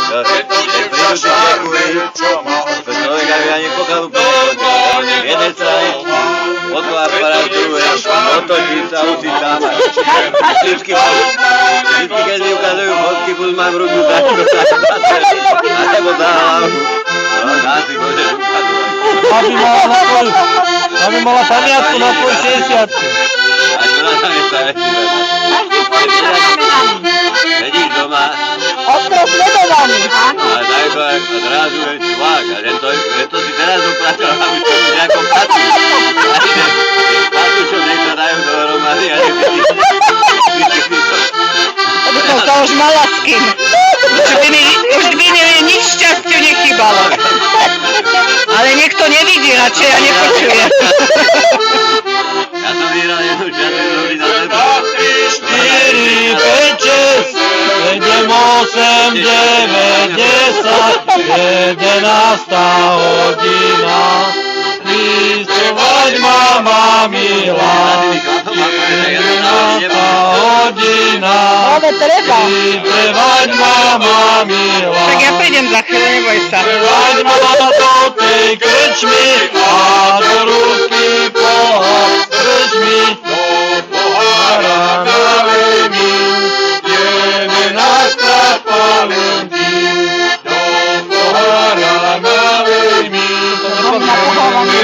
prídu tí ďakuj, to človeka by ani pokal úplne v jednej strane, potom aparát v druhej, otočí sa, musí stávať. Vždycky, keď mi ukazujú fotky, buď mám ruku takto na tebo za hlavu. No, dá si môžeš ukazovať. Aby mala pamiatku na tvoj 60-ku. A čo na tam je stavec? Každý pôjde na znamenaní. Sedíš doma. Ostro sledovaný, áno. A takto a zrazu je čvák. A že to si teraz dopracoval, aby to nejako patrí. A že patušom niekto dajú dohromady a že ty To by som to už malackým. Už by mi nič šťastiu nechybalo. Ale niekto nevidí, radšej ja nepočuje. Ja som vyhral jednu šťastiu dobrý na teba. 4, 5, 6, 7, 8, 9, 10, 11 hodina. Listovať mama milá. 11 hodina. Ale treba. Listovať mama milá. Tak ja prídem za chvíľu, neboj sa. Listovať mama do tej krčmy a do ruky pohár. Krčmi do pohára nalej mi. 11 Valentín. Do pohára nalej mi. Na pochovaní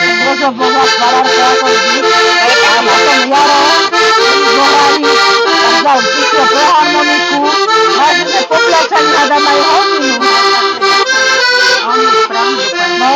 Božo Boža Svarárka ako vždy. A na tom jaro zohrali, tak vzal písmo pre harmoniku. Vážne potlačali a dám aj hodinu. On je správne, no.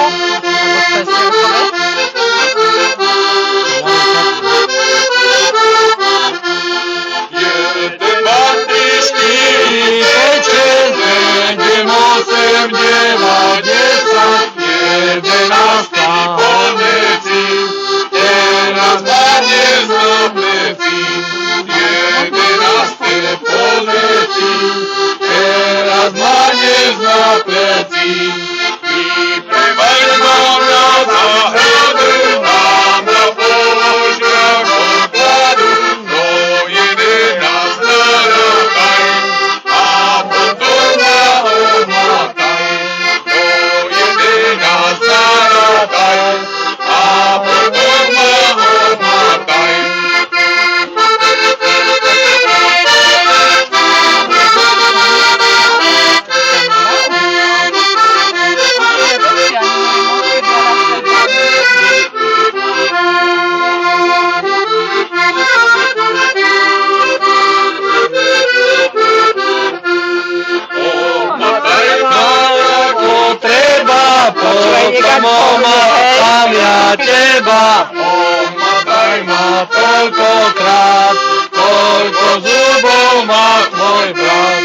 Teba, omataj ma toľkokrát, koľko zubov má tvoj brat.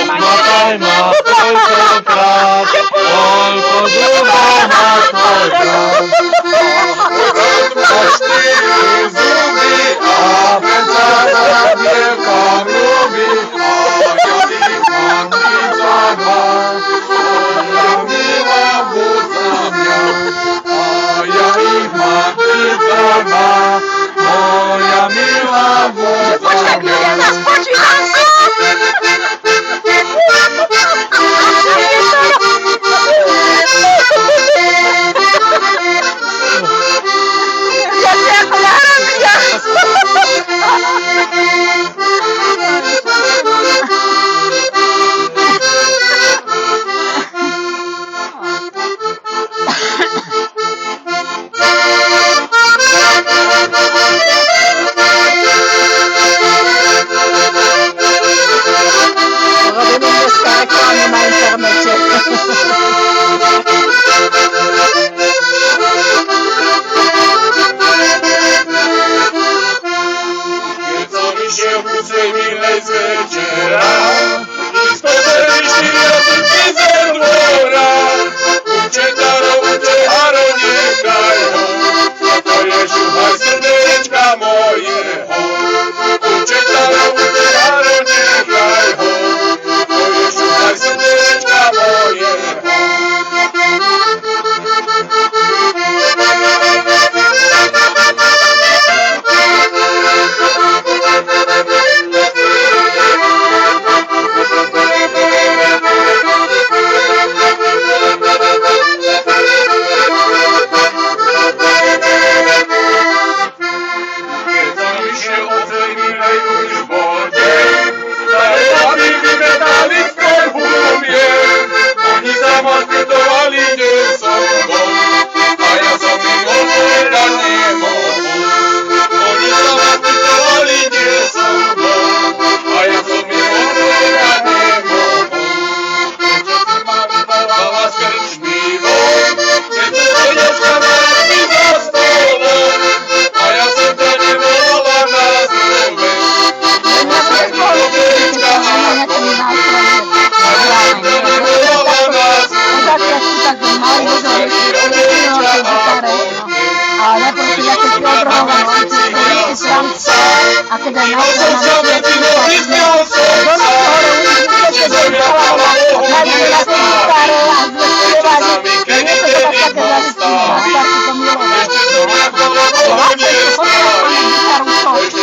Omataj ma toľkokrát, koľko zubov má tvoj brat. Máš 4 zuby a predsa sa dievka ľúbi, a ja ich mám za dva. Moja milá, buď za mňa. Ja ich mám pizza, moja milá voda. Počkaj, ľudia, zaspočítam si. Ja si ako národňa. mimo co żaden mimo istniejącą Thank you.